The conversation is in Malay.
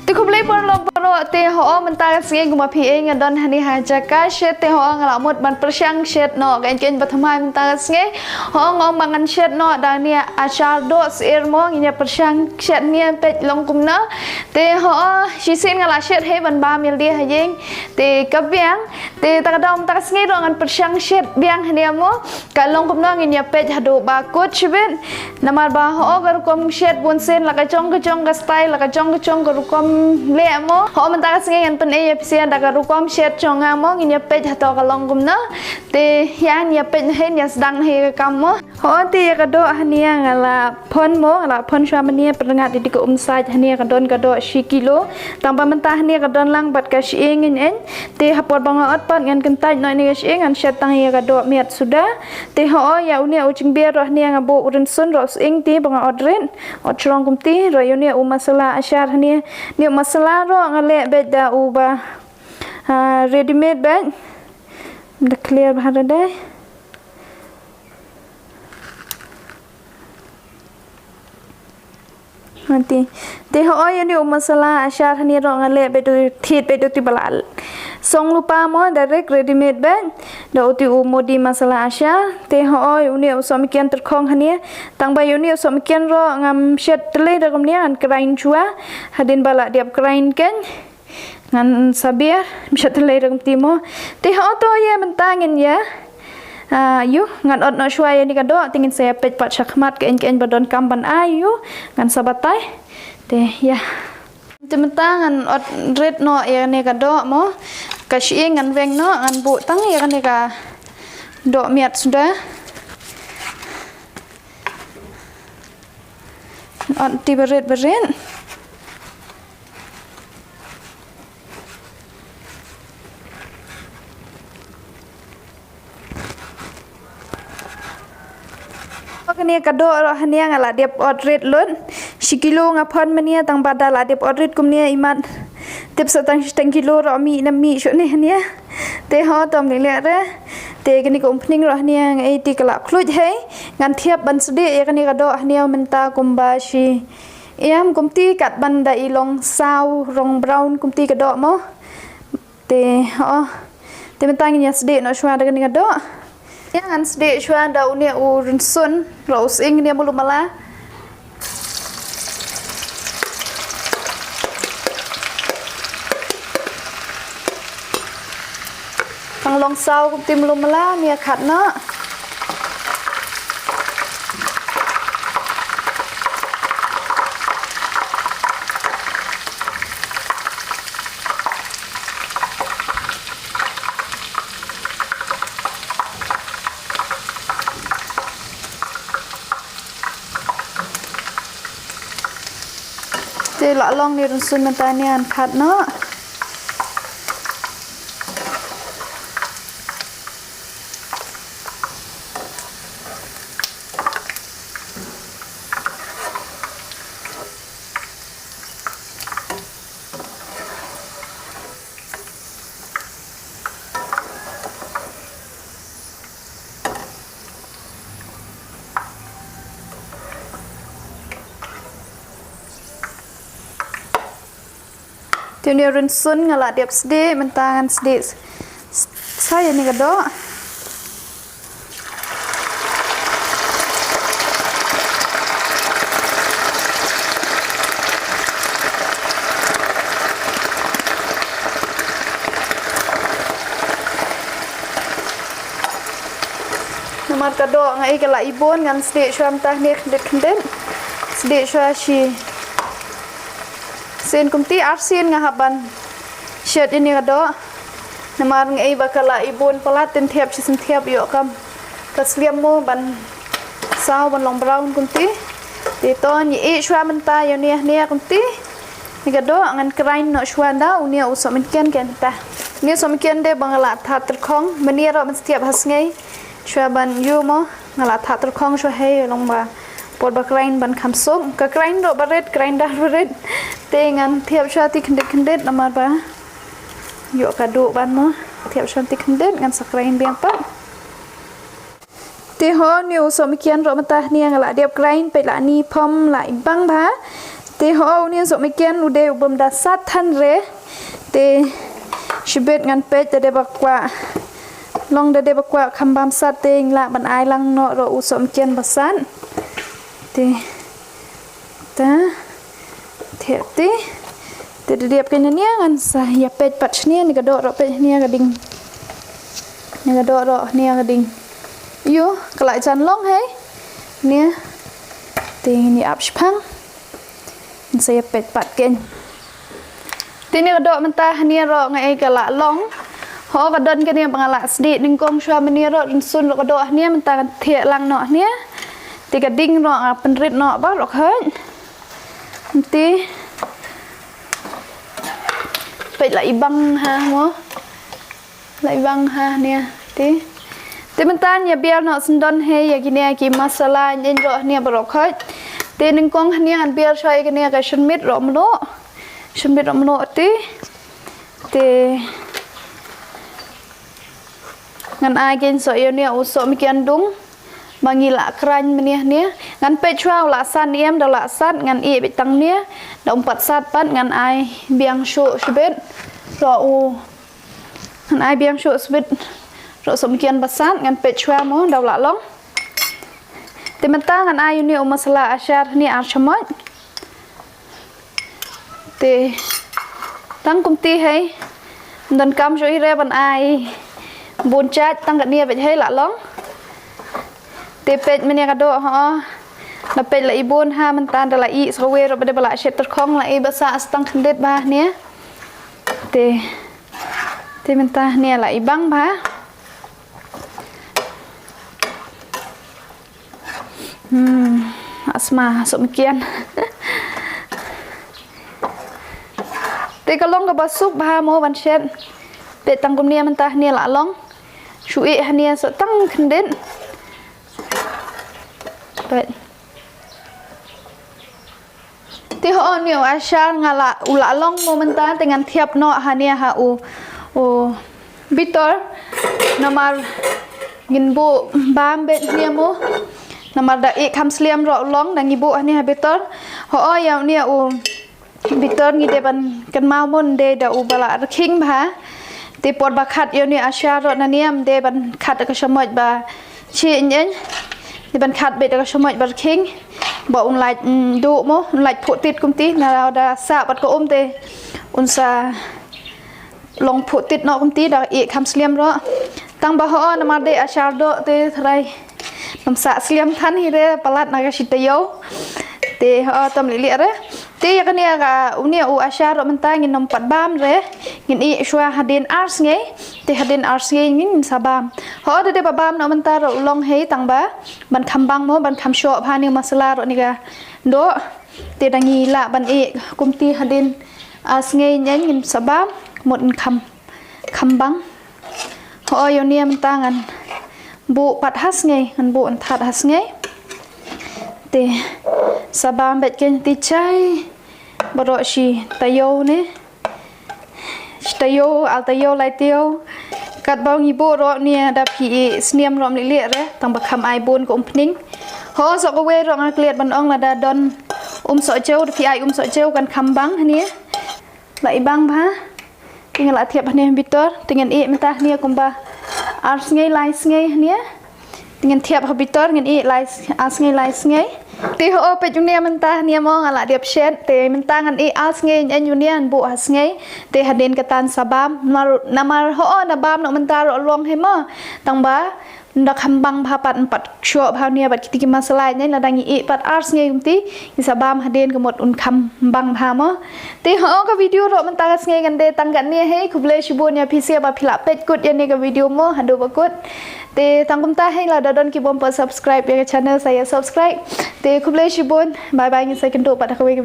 Ti kumlay por lo poro ti ho mentang singi guma pi eng don hani ha jaka shet ti ho ngalamut ban persyang shet no ken batamai mentang singi ho ngong mangan shet no dan ni achar do sir mo nginya persyang shet ni pet long kumno ti ho shisin ngala shet he ban ba mil dia hajing ti kabyang ti takadom tak singi ro ngan persyang shet biang hani mo kalong kumno nginya pet hadu ba kut chibet namar ba ho gar kom shet bun sen la ka chong ka style la ka chong ka rukom le mo ho man ta singi ngan pen e pisia da ka rukom shet chong mo nginya pet hato kalong kumno te yan ya pet he ya sedang he kam mo ho ti ka do hania ngala pon mo ngala pon shamania perngat di ko umsaj hania ka don ka do 10 kilo tamba mentah hania ka don lang bat ka shing en te hapot banga ot pat ngan kentaj noi ni shing ngan shet tang ya ka do miat sudah te ho ya unia ucing biar roh hania ngabo urun sun ros ing ti banga odren ochrong kumti ro unia u masala ashar hania ni masala ro ngale beda uba ready made bag the clear bahada nanti te ho ya ni masala ashar hania ro ngale bedu thit bedu ti balal song lupa mo direct ready made bag da uti modi masala ashar te ho uni usomikian terkhong hania tang ba uni usomikian ro ngam shet tele da kamnia an krain chua hadin bala diap krain ken ngan sabir shet tele da timo te ho to ya mentangin ya yu ngan ot no shwa ya ni kado tingin saya pet pat shakmat ken badon kamban ayu ngan sabatai te ya tementangan ot red no ya ne ka do mo ka shi ngan weng no ngan bu tang ya ne ka do miat sudah ot ti beret kania kado roh hania ngala diap odrit lun sikilo ngapon mania tang badala diap odrit kumnia imat tip satang 10 kilo ro mi na mi shone hania te ho tom le re te kani ko opening roh hania ngai ti kala khluj he ngan thiap ban sudi e kani kado hania menta kumba shi iam kumti kat banda ilong saw rong brown kumti kado mo te ho te menta ngi sdi no shwa kani kado ya ngan sedi shwa da unia urun sun ros ing dia mulu mala pang long sau kum tim lu mala nia khat na te la long ni run sun mentanian khat no Tunia run sun ngala diap sedi mentangan sedi saya ni kado nomor kado ngai kala ibon ngan sedi sham tah ni kendet sedi shwa shi sen kumti arsin ngahaban shet ini kado namar ngai bakala ibun palatin thiap chisim thiap yo kam kasliam mo ban saw ban long brown kumti ti ton yi shwa menta yo ni kumti ni kado ngan krain no shwa da unia usomin ken ta ni somiken de bangala that terkhong mania ro ban thiap has ngai shwa ban yu mo ngala that terkhong shwa he long ba pot bakrain ban khamsum ka krain ro baret krain da baret tengan thiap shati kendet namar ba yo kado ban mo thiap shati kendet ngan sakrain biang pat te ho ni usomikian ro mata ni ngala diap krain pe la ni phom la ibang ba te ho ni so mikian ude ubam dasat than re te shibet ngan pe te de bakwa long de bakwa khambam sat te la ban ai lang no ro u so mikian basan te ta te te de ke ni ngan sa ya pe pat ni ni ga do ro pe ni ga ding ni ga do ro ni ga ding yo kalai chan long he ni te ni ap spang saya pet pat ken tini kadok mentah ni ro ngai kala long ho kadon ke ni bangala sdi ning kong shwa meni ro sun ro kadok ni mentah thie lang no ni ti ka ding ro penrit no ba ro khan ti pet la ibang ha mo la ibang ha ni ti mentah ni biar no sundon he ya gini ki masala nyen ro ni ba ro khan te ning kong hania an biar choi ke ne ka shmit rom no te ngan ai gen so yo ne u so mi kian dung mangila kran menia ne ngan pe chwa la san em da la sat ngan e bi tang ne dom pat sat pat ngan ai biang shu shbet ro u ngan ai biang shu shbet ro so mi kian basat ngan pe chwa mo da la long te mentang an ayu ni masala achar ni archamot te tang kumti hai dan kam joi re ban ai bun chat tang ga nia bet hai la long te pet menia ka do ha la pet la ibun ha man tan da la I so we ro be bala shet khong la I basa astang khandet ba nia te mentah nia la ibang ba asma so mikian te kalong ka basuk ba mo ban shet pe tang kum nia mentah nia la long shui hania so tang khandet pe ti ho ni achar ngala ula long mo mentah dengan thiap no hania ha u bitor namar ginbu bam bet nia mo namar da e kham sliam ro long dang ibu ani ha betor ho ya ni u betor ni de ban kan ma mon de da u bala king bha te pot ba khat yo ni achar ro na niam de ban khat ka shmoj ba chi nyen de ban khat be da shmoj ba king ba un lai du mo un lai phu tit kum ti na da sa bat ko te un sa long phu tit no kum ti da e kham sliam ro tang ba ho na ma de achar do te thrai nam sa sliam than hi re palat naga sitayo te ho tam li re te ya kania ga unia u achar ro menta ngin nom pat bam re ngin I shwa hadin ars nge te hadin ars nge ngin sabam ho de ba bam no menta ro long he tang ba ban khambang mo ban kham sho pha ni masala ro ni ga do te dangi la ban e kumti hadin ars nge nyen ngin sabam một khambang ho yo ni menta ngan bu pat has nge an bu an that has nge te sabam bet ken ti chai boro shi tayo ne tayo al tayo lai teo kat bau ngi bu ro ni da phi sniam rom li le re tang ba kham ai bun ko pning ho so ko we ro nga kliet ban ong la da don so cheu phi ai so cheu kan khambang ni lai bang ba tinggal la thiap ni bitor tingan e meta ni kumba ars ngai lai ngai ni dengan thiap habitor ngan I lai as ngai lai ngai ti ho pe junia mentah ni mong ala diap shet te mentah ngan I as ngai en unian bu as ngai te haden katan sabam namar ho na bam no mentah ro long he mo tang ba ndak hambang bha pat pat sho bha nia bat kiti masalai nai la dangi I pat ars ngai kumti I sabam haden ko mot un kham bang bha mo ti ho ka video ro mentah as ngai kan de tang kan ni he kuble shibunya pisia ba phila pet kut ya ni ka video mo hadu bakut te tangkum ta hai la dadon ki bom per subscribe ya channel saya subscribe te kuble shibun bye bye ni second to pada ka video